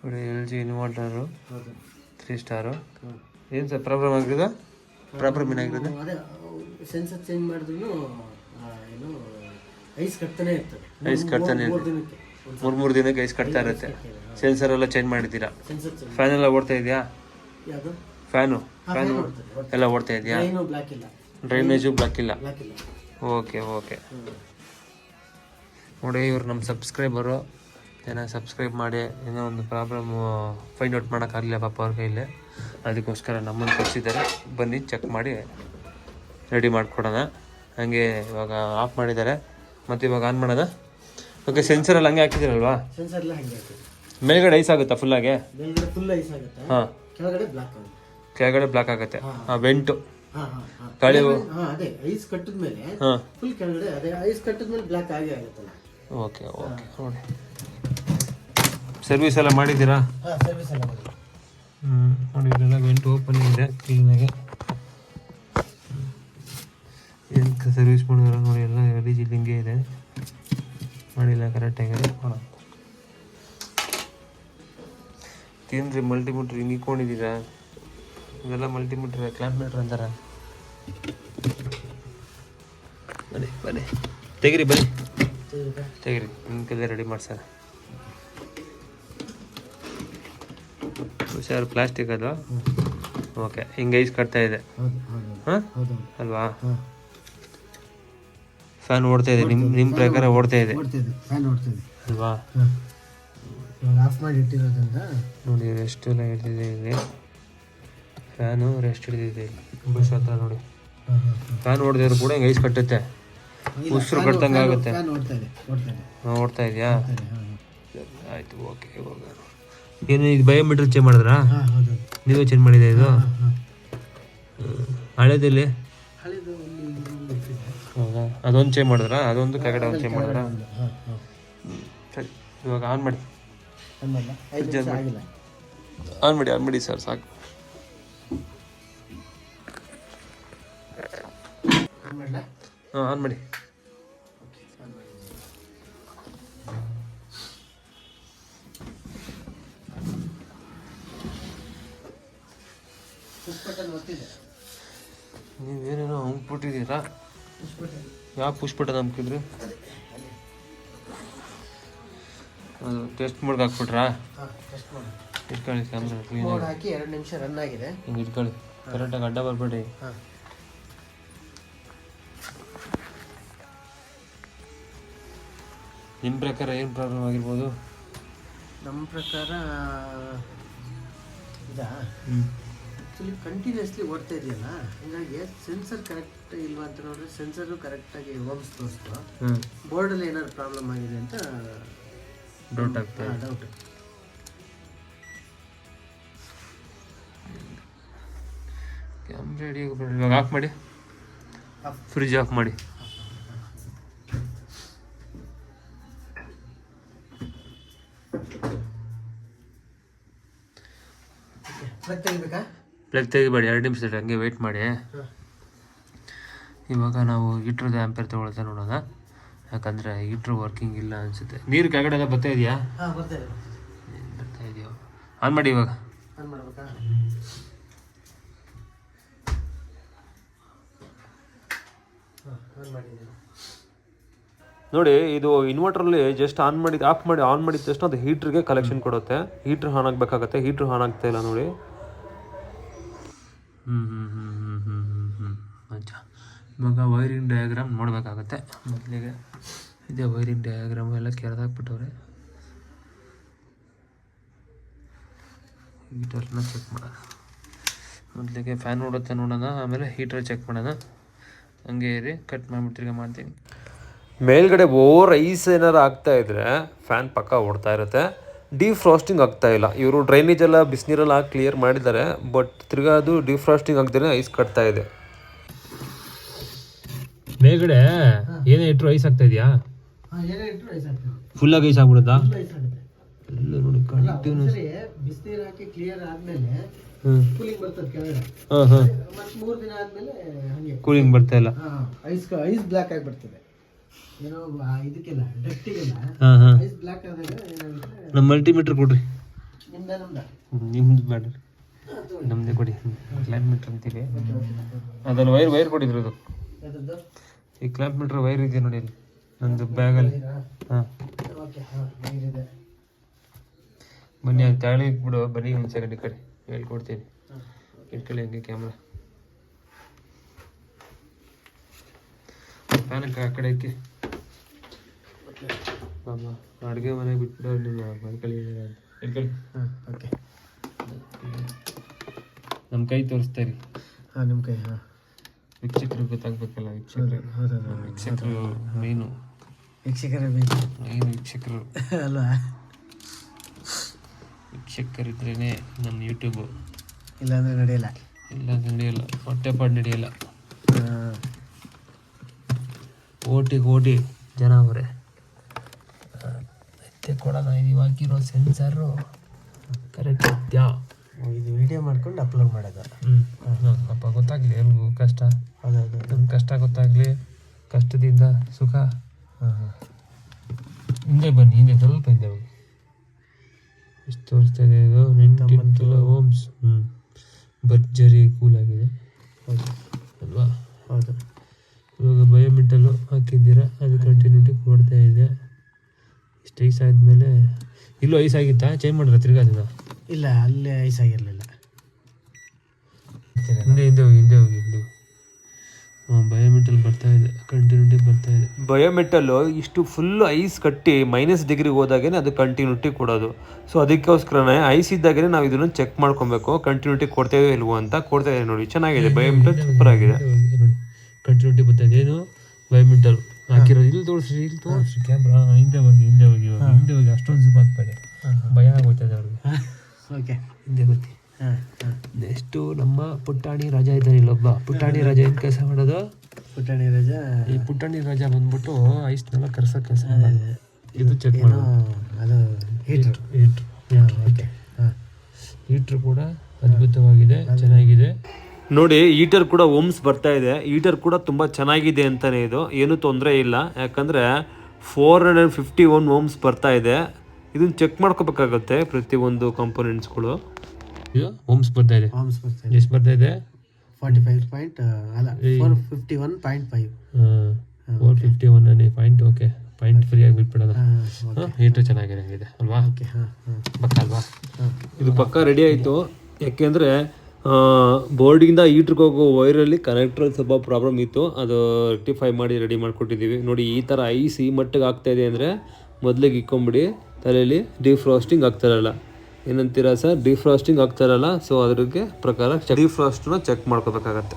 ನೋಡಿ LG ಇನ್ವರ್ಟರು 3 star. ಏನು sir problem ಆಗಿರೋದು? ಪ್ರಾಬ್ಲಮ್ ಏನಾಗಿರೋದು? ಅದೇ ಸೆನ್ಸರ್ ಚೇಂಜ್ ಮಾಡಿದ್ರು ಏನು ಐಸ್ ಕಟ್ತಾನೆ ಇರ್ತದೆ. ಐಸ್ ಕಟ್ತಾನೆ ಮೂರು ದಿನಕ್ಕೆ ಐಸ್ ಕಟ್ತಾ ಇರುತ್ತೆ. ಸೆನ್ಸರ್ ಎಲ್ಲ ಚೇಂಜ್ ಮಾಡಿದ್ದೀರಾ? ಫ್ಯಾನ್ ಎಲ್ಲ ಓಡ್ತಾ ಇದೆಯಾ? ಫ್ಯಾನು ಎಲ್ಲ ಓಡ್ತಾ ಇದೆಯಾ? ಡ್ರೈನೇಜು ಬ್ಲಾಕ್ ಇಲ್ಲ. ಓಕೆ ನೋಡಿ, ಇವ್ರು ನಮ್ಮ ಸಬ್ಸ್ಕ್ರೈಬರು. ಏನೋ ಸಬ್ಸ್ಕ್ರೈಬ್ ಮಾಡಿ ಏನೋ ಒಂದು ಪ್ರಾಬ್ಲಮ್ಮು ಫೈಂಡ್ ಔಟ್ ಮಾಡೋಕ್ಕಾಗಲಿಲ್ಲ ಪಾಪ ಅವ್ರ ಕೈಯಲ್ಲಿ. ಅದಕ್ಕೋಸ್ಕರ ನಮ್ಮನ್ನು ಕಳಿಸಿದ್ದಾರೆ. ಬನ್ನಿ ಚೆಕ್ ಮಾಡಿ ರೆಡಿ ಮಾಡಿಕೊಡೋಣ. ಹಾಗೆ ಇವಾಗ ಆಫ್ ಮಾಡಿದ್ದಾರೆ, ಮತ್ತು ಇವಾಗ ಆನ್ ಮಾಡೋಣ. ಓಕೆ, ಸೆನ್ಸರೆಲ್ಲ ಹಂಗೆ ಹಾಕಿದ್ದೀರಲ್ವಾ? ಮೇಲ್ಗಡೆ ಐಸ್ ಆಗುತ್ತಾ ಫುಲ್ಲಾಗೆ? ಹಾಂ, ಕೆಳಗಡೆ ಬ್ಲಾಕ್ ಆಗುತ್ತೆ. ಹಾಂ, ವೆಂಟು ಗಾಳಿ ಐಸ್ ಕಟ್ಟಿದ ಮೇಲೆ ಫುಲ್ ಕೆಳಗಡೆ ಅದೇ ಐಸ್ ಕಟ್ಟಿದ ಮೇಲೆ ಬ್ಲಾಕ್ ಆಗಿ ಆಗುತ್ತಲ್ಲ. ಓಕೆ ನೋಡಿ, ಸರ್ವಿಸ್ ಎಲ್ಲ ಮಾಡಿದ್ದೀರಾ? ಸರ್ವಿಸ್ ಎಲ್ಲ ಮಾಡಿ. ನೋಡಿ, ಇದೆಲ್ಲ ವೆಂಟ್ ಓಪನ್ ಇದೆ ಕ್ಲೀನಾಗಿ. ಏನು ಸರ್ವಿಸ್ ಮಾಡಿದಾರ ನೋಡಿ, ಎಲ್ಲ LG ಹಿಂಗೆ ಇದೆ, ಮಾಡಿಲ್ಲ ಕರೆಕ್ಟಾಗಿ. ತಿನ್ರಿ ಮಲ್ಟಿಮೀಟ್ರ್ ಹಿಂಗೆ ಇಟ್ಕೊಂಡಿದ್ದೀರಾ? ಇದೆಲ್ಲ ಮಲ್ಟಿಮೀಟ್ರ್ ಕ್ಲಾಂಪ್ ಮೀಟ್ರ್ ಅಂತಾರೆ. ಬನ್ನಿ ತೆಗಿರಿ, ನಿಮ್ಮ ಕೈಲೇ ರೆಡಿ ಮಾಡ್ಸೋಣ. ಹುಷಾರು, ಪ್ಲಾಸ್ಟಿಕ್ ಅದು. ಓಕೆ, ಹಿಂಗೆ ಐಸ್ ಕಟ್ತಾ ಇದೆ. ಹಾಂ ಅಲ್ವಾ? ಫ್ಯಾನ್ ಓಡ್ತಾ ಇದೆ, ನಿಮ್ಮ ಪ್ರಕಾರ ಓಡ್ತಾ ಇದೆ ಅಲ್ವಾ? ಆಫ್ ಮಾಡಿ ಇಟ್ಟಿರೋದ್ರಿಂದ ನೋಡಿ, ರೆಸ್ಟ್ ಎಲ್ಲ ಹಿಡಿದಿದೆ ಇಲ್ಲಿ. ಫ್ಯಾನು ರೆಸ್ಟ್ ಹಿಡಿದಿದೆ ಬಸ್ ಹತ್ರ ನೋಡಿ. ಫ್ಯಾನ್ ಓಡ್ದಿದ್ರು ಕೂಡ ಹಿಂಗೆ ಐಸ್ ಕಟ್ಟುತ್ತೆ, ಉಸಿರು ಕಟ್ಟಂಗೆ ಆಗುತ್ತೆ. ಓಡ್ತಾ ಇದೆಯಾ? ಆಯಿತು, ಓಕೆ. ಇವಾಗ ಏನು ಇದು ಬಯೋಮೀಟ್ರ್ ಚೇಂಜ್ ಮಾಡಿದ್ರಾ? ನೀವೇ ಚೇಂಜ್ ಮಾಡಿದೆ ಇದು? ಹಳೇದಲ್ಲಿ ಹೌದಾ? ಅದೊಂದು ಚೇಂಜ್ ಮಾಡಿದ್ರಾ? ಅದೊಂದು ಕೆಳಗಡೆ ಒಂದು ಚೇಂಜ್ ಮಾಡಿದ್ರಾ? ಸರಿ, ಇವಾಗ ಆನ್ ಮಾಡಿ ಸರ್, ಸಾಕು. ಹಾಂ, ಆನ್ ಮಾಡಿ. ನೀವೇನೇನೋ ಹಂಗ್ಬಿಟ್ಟಿದ್ದೀರಾ? ಯಾವ ಪುಷ್ ಬಟನ್ ಹಮ್ಕಿದ್ರಿ? ಅದು ಟೆಸ್ಟ್ ಮೋಡ್ಗೆ ಹಾಕ್ಬಿಟ್ರಾ? ಇಟ್ಕೊಳ್ಳಿ ಕ್ಯಾಮ್ರಾ ಕ್ಲೀನಾಗಿ ಹಾಕಿ 2 ನಿಮಿಷ ರನ್ ಆಗಿದೆ. ಹಿಂಗೆ ಇಟ್ಕೊಳ್ಳಿ, ಕರೆಕ್ಟಾಗಿ ಅಡ್ಡ ಬರ್ಬೇಡಿ. ನಿಮ್ಮ ಪ್ರಕಾರ ಏನು ಪ್ರಾಬ್ಲಮ್ ಆಗಿರ್ಬೋದು? ನಮ್ಮ ಪ್ರಕಾರ ಇದಾ ಆ್ಯಕ್ಚುಲಿ ಕಂಟಿನ್ಯೂಸ್ಲಿ ಓಡ್ತಾ ಇದೆಯಲ್ಲ, ಹಾಗಾಗಿ ಸೆನ್ಸರ್ ಕರೆಕ್ಟ್ ಇಲ್ವಾ ಅಂತ ನೋಡಿದ್ರೆ ಸೆನ್ಸರು ಕರೆಕ್ಟಾಗಿ ಹೋಮ್ಸ್ ತೋರಿಸ್ತು. ಬೋರ್ಡಲ್ಲಿ ಏನಾದ್ರು ಪ್ರಾಬ್ಲಮ್ ಆಗಿದೆ ಅಂತ ಡೌಟ್ ಆಗ್ತದೆ. ಡೌಟ್. Camera ready. ಇವಾಗ ಆಫ್ ಮಾಡಿ, ಫ್ರಿಜ್ ಆಫ್ ಮಾಡಿ. ಪ್ಲಗ್ ತೆಗಿಬೇಡಿ, 2 ನಿಮಿಷ ಹಂಗೆ ವೆಯ್ಟ್ ಮಾಡಿ. ಇವಾಗ ನಾವು ಹೀಟ್ರದ್ದು ಆ್ಯಂಪೇರ್ ತೊಗೊಳ್ತಾ ನೋಡೋಣ, ಯಾಕಂದರೆ ಹೀಟ್ರ್ ವರ್ಕಿಂಗ್ ಇಲ್ಲ ಅನಿಸುತ್ತೆ. ನೀರು ಕೆಳಗಡೆ ಎಲ್ಲ ಬರ್ತಾ ಇದೆಯಾ? ಬರ್ತಾ ಇದೆಯೋ? ಆನ್ ಮಾಡಿ ಇವಾಗ. ನೋಡಿ, ಇದು ಇನ್ವರ್ಟ್ರಲ್ಲಿ ಜಸ್ಟ್ ಆನ್ ಮಾಡಿದ ತಕ್ಷಣ ಅದು ಹೀಟ್ರಿಗೆ ಕಲೆಕ್ಷನ್ ಕೊಡುತ್ತೆ. ಹೀಟ್ರ್ ಆನ್ ಆಗಬೇಕಾಗತ್ತೆ, ಹೀಟ್ರ್ ಆನ್ ಆಗ್ತಾ ಇಲ್ಲ ನೋಡಿ. ಅಚ್ಚಾ, ಇವಾಗ ವೈರಿಂಗ್ ಡಯಾಗ್ರಾಮ್ ನೋಡಬೇಕಾಗತ್ತೆ. ಮೊದಲಿಗೆ ಇದೇ ವೈರಿಂಗ್ ಡಯಾಗ್ರಾಮ್ ಎಲ್ಲ ಕೆರೆದಾಕ್ಬಿಟ್ಟವ್ರೆ. ಹೀಟರ್ನ ಚೆಕ್ ಮಾಡೋಣ. ಮೊದಲಿಗೆ ಫ್ಯಾನ್ ಓಡುತ್ತೆ ನೋಡೋಣ, ಆಮೇಲೆ ಹೀಟರ್ ಚೆಕ್ ಮಾಡೋಣ. ಹಂಗೆ ಇರಿ, ಕಟ್ ಮಾಡಿಬಿಟ್ಟು ಮಾಡ್ತೀನಿ. ಮೇಲ್ಗಡೆ ಓವರ್ ಐಸ್ ಏನಾರು ಆಗ್ತಾ ಇದ್ರೆ ಫ್ಯಾನ್ ಪಕ್ಕ ಓಡ್ತಾ ಇರುತ್ತೆ. ಡಿಫ್ರಾಸ್ಟಿಂಗ್ ಆಗ್ತಾ ಇಲ್ಲ. ಇವರು ಡ್ರೈನೇಜ್ ಎಲ್ಲ ಬಿಸಿನೀರೆಲ್ಲ ಕ್ಲಿಯರ್ ಮಾಡಿದ್ದಾರೆ, ಬಟ್ ತಿರ್ಗಾ ಅದು ಡಿಫ್ರಾಸ್ಟಿಂಗ್ ಆಗದೇ ಐಸ್ ಕಟ್ತಾ ಇದೆ. ಮೇಲ್ಗಡೆ ಏನೇ ಇಟ್ಟರು ಐಸ್ ಆಗ್ತಾ ಇದೆಯಾ? ಫುಲ್ಲಾಗಿ ಐಸ್ ಆಗ್ಬಿಡುತ್ತಾ? ಎಲ್ಲ ನೋಡಿ, ಕಂಟಿನ್ಯೂಸ್ ಬಿಸಿನೀರು ಹಾಕಿ ಕ್ಲಿಯರ್ ಆದ್ಮೇಲೆ ಕೂಲಿಂಗ್ ಬರ್ತದೆ ಕೆಳಗಡೆ. 3 ದಿನ ಆದ್ಮೇಲೆ ಹಂಗೆ ಕೂಲಿಂಗ್ ಬರ್ತಾ ಇಲ್ಲ, ಐಸ್ ಬ್ಲಾಕ್ ಆಗಿ ಬರ್ತದೆ. ಏನೋ ಇದಕ್ಕೆಲ್ಲ ಡಕ್ಟಿಗೆಲ್ಲ ಐಸ್ ಬ್ಲಾಕ್ ಆದಾಗ ಏನಾಗುತ್ತೆ? ನಮ್ಮ ಮಲ್ಟಿಮೀಟರ್ ಕೊಡ್ರಿ. ನಿಮ್ದು ಬೇಡ, ನಮ್ಮದೇ ಕೊಡಿ. ಕ್ಲಾಂಪ್ ಮೀಟ್ರ್ ಅಂತೀವಿ. ಅದನ್ನು ವೈರ್ ಕೊಡಿದ್ರು ಅದು. ಈ ಕ್ಲಾಂಪ್ ಮೀಟ್ರ್ ವೈರ್ ಇದೆ ನೋಡಿ ಅಲ್ಲಿ ನಂದು ಬ್ಯಾಗಲ್ಲಿ. ಹಾಂ ಬನ್ನಿ ಅದು ತಾಳಿ ಇಟ್ಬಿಡು. ಬನ್ನಿ ಒಂದು ಸೆಕೆಂಡ್ ಈ ಕಡೆ ಹೇಳ್ಕೊಡ್ತೀನಿ. ಇಟ್ಕೊಳ್ಳಿ ಹಂಗೆ ಕ್ಯಾಮ್ರಾ. ಫ್ಯಾನಕ್ಕೆ ಆ ಕಡೆ ಇಕ್ಕಿ ಬಾಬಾ. ಅಡುಗೆ ಮನೆಗೆ ಬಿಟ್ಬಿಡೋರು ನಿಮ್ಮ ಮಲ್ಕಳಿ ಇಟ್ಕೊಳ್ಳಿ. ಹಾಂ ಓಕೆ. ನಮ್ಮ ಕೈ ತೋರಿಸ್ತಾ ಇರಿ. ಹಾಂ ನಿಮ್ಮ ಕೈ. ಹಾಂ ವೀಕ್ಷಕರು ಗೊತ್ತಾಗಬೇಕಲ್ಲ. ವೀಕ್ಷಕರು ಮೇನು. ವೀಕ್ಷಕರೇ ಮೇನು ವೀಕ್ಷಕರು ಅಲ್ವಾ? ವೀಕ್ಷಕರಿದ್ರೇ ನಮ್ಮ ಯೂಟ್ಯೂಬು. ಇಲ್ಲಾಂದರೆ ನಡೆಯಲ್ಲ. ನಡೆಯಲ್ಲ. ಹೊಟ್ಟೆಪಾಡು ನಡೆಯಲ್ಲ. ಓಟಿ ಜನ ಅವರೇ ಮತ್ತೆ ಕೊಡೋಣ. ಇದು ಹಾಕಿರೋ ಸೆನ್ಸರು ಕರೆಕ್ಟ್ ಇದೆಯಾ? ಇದು ವಿಡಿಯೋ ಮಾಡ್ಕೊಂಡು ಅಪ್ಲೋಡ್ ಮಾಡೋದು. ಅಪ್ಪ ಗೊತ್ತಾಗಲಿ ಎಲ್ರಿಗೂ ಕಷ್ಟ. ಹೌದೌದು. ನಮ್ಮ ಕಷ್ಟ ಗೊತ್ತಾಗಲಿ. ಕಷ್ಟದಿಂದ ಸುಖ. ಹಿಂದೆ ಬನ್ನಿ, ಹಿಂದೆ ಸ್ವಲ್ಪ ಹಿಂದೆ ಹೋಗಿ. ಎಷ್ಟು ತೋರಿಸ್ತಾ ಇದೆ ಇದು? 19 ಓಮ್ಸ್. ಭರ್ಜರಿ ಕೂಲಾಗಿದೆ. ಹೌದು ಅಲ್ವಾ? ಹೌದು. ಇವಾಗ ಬಯೋಮೀಟರು ಹಾಕಿದ್ದೀರಾ, ಅದು ಕಂಟಿನ್ಯೂಟಿ ಕೊಡ್ತಾ ಇದೆ. ಇಷ್ಟು ಐಸ್ ಆದಮೇಲೆ ಇಲ್ಲೂ ಐಸ್ ಆಗಿತ್ತಾ? ಚೇಂಜ್ ಮಾಡಿದ್ರೆ ತಿರ್ಗಾ ಅದನ್ನ? ಇಲ್ಲ, ಅಲ್ಲೇ ಐಸ್ ಆಗಿರಲಿಲ್ಲ. ಹಿಂದೆ ಹೋಗಿ. ಬಯೋಮೆಟಲ್ ಬರ್ತಾ ಇದೆ, ಕಂಟಿನ್ಯೂಟಿ ಬರ್ತಾ ಇದೆ. ಬಯೋಮೆಟಲ್ಲು ಇಷ್ಟು ಫುಲ್ಲು ಐಸ್ ಕಟ್ಟಿ -ಡಿಗ್ರಿಗೆ ಹೋದಾಗೇ ಅದು ಕಂಟಿನ್ಯೂಟಿ ಕೊಡೋದು. ಸೊ ಅದಕ್ಕೋಸ್ಕರನೇ ಐಸ್ ಇದ್ದಾಗೇ ನಾವು ಇದನ್ನು ಚೆಕ್ ಮಾಡ್ಕೊಬೇಕು, ಕಂಟಿನ್ಯೂಟಿ ಕೊಡ್ತೇವೆ ಇಲ್ವೋ ಅಂತ. ಕೊಡ್ತಾ ಇದೆ ನೋಡಿ, ಚೆನ್ನಾಗಿದೆ. ಬಯೋಮೆಟಲ್ ಸೂಪರ್ ಆಗಿದೆ ನೋಡಿ. ಕಂಟಿನ್ಯೂಟಿ ಬರ್ತಾ ಇದೆ. ಏನು ಬಯೋಮೆಟಲ್ ಹಾಕಿರೋದು? ಇಲ್ಲಿ ತೋರಿಸ್ರಿ ಕ್ಯಾಮ್ರಾ. ಹಿಂದೆ ಹೋಗಿ ಅಷ್ಟೊಂದು ಜೂಮ್ ಹಾಕ್ಬೇಡಿ, ಭಯ ಆಗೋಯ್ತದೆ ಅವ್ರಿಗೆ. ಓಕೆ, ಹಿಂದೆ ಗೊತ್ತಿ. ನೆಕ್ಸ್ಟು ನಮ್ಮ ಪುಟ್ಟಾಣಿ ರಾಜ ಇದ್ದಾನೆ ಇಲ್ಲೊಬ್ಬ. ಪುಟ್ಟಾಣಿ ರಾಜ ಏನು ಕೆಲಸ ಮಾಡೋದು? ಪುಟ್ಟಾಣಿ ರಾಜ. ಈ ಪುಟ್ಟಾಣಿ ರಾಜ ಬಂದ್ಬಿಟ್ಟು ಐಸ್ನೆಲ್ಲ ಕರ್ಸೋ ಕೆಲಸ ಮಾಡೋದು. ಇದು ಚೆಕ್ ಮಾಡೋದು. ಅದು ಹೀಟ್ರ್. ಓಕೆ. ಹೀಟ್ರ್ ಕೂಡ ಅದ್ಭುತವಾಗಿದೆ, ಚೆನ್ನಾಗಿದೆ ನೋಡಿ. ಹೀಟರ್ ಕೂಡ ಓಮ್ಸ್ ಬರ್ತಾ ಇದೆ. ಹೀಟರ್ ಕೂಡ ತುಂಬ ಚೆನ್ನಾಗಿದೆ ಅಂತಲೇ ಇದು, ಏನೂ ತೊಂದರೆ ಇಲ್ಲ. ಯಾಕಂದರೆ 451 ಓಮ್ಸ್ ಬರ್ತಾ ಇದೆ. ಇದನ್ನು ಚೆಕ್ ಮಾಡ್ಕೋಬೇಕಾಗುತ್ತೆ ಪ್ರತಿಯೊಂದು ಕಾಂಪೋನೆಂಟ್ಸ್ಗಳು. ಇದು ಓಮ್ಸ್ ಬರ್ತಾ ಇದೆ. ಎಷ್ಟು ಬರ್ತಾ ಇದೆ? 451.5. 451 ಪಾಯಿಂಟ್. ಓಕೆ, ಪಾಯಿಂಟ್ ಫ್ರೀಯಾಗಿ ಬಿಟ್ಬಿಡೋಣ. ಹೀಟರ್ ಚೆನ್ನಾಗಿದೆ ಅಲ್ವಾ? ಪಕ್ಕ ಅಲ್ವಾ? ಇದು ಪಕ್ಕ ರೆಡಿ ಆಯಿತು. ಯಾಕೆಂದರೆ ಬೋರ್ಡಿಂದ ಹೀಟ್ರಿಗೆ ಹೋಗೋ ವೈರಲ್ಲಿ ಕನೆಕ್ಟ್ರಲ್ಲಿ ಸ್ವಲ್ಪ ಪ್ರಾಬ್ಲಮ್ ಇತ್ತು, ಅದು ರೆಕ್ಟಿಫೈ ಮಾಡಿ ರೆಡಿ ಮಾಡಿಕೊಟ್ಟಿದ್ದೀವಿ ನೋಡಿ. ಈ ಥರ ಐಸ್ ಈ ಮಟ್ಟಿಗೆ ಆಗ್ತಾಯಿದೆ ಅಂದರೆ ಮೊದಲಿಗೆ ಇಕ್ಕೊಂಬಿಡಿ ತಲೆಯಲ್ಲಿ. ಡಿಫ್ರಾಸ್ಟಿಂಗ್ ಆಗ್ತಾರಲ್ಲ, ಏನಂತೀರಾ ಸರ್? ಡಿಫ್ರಾಸ್ಟಿಂಗ್ ಆಗ್ತಾರಲ್ಲ. ಸೊ ಅದ್ರಿಗೆ ಪ್ರಕಾರ ಡಿಫ್ರಾಸ್ಟನ್ನ ಚೆಕ್ ಮಾಡ್ಕೋಬೇಕಾಗತ್ತೆ.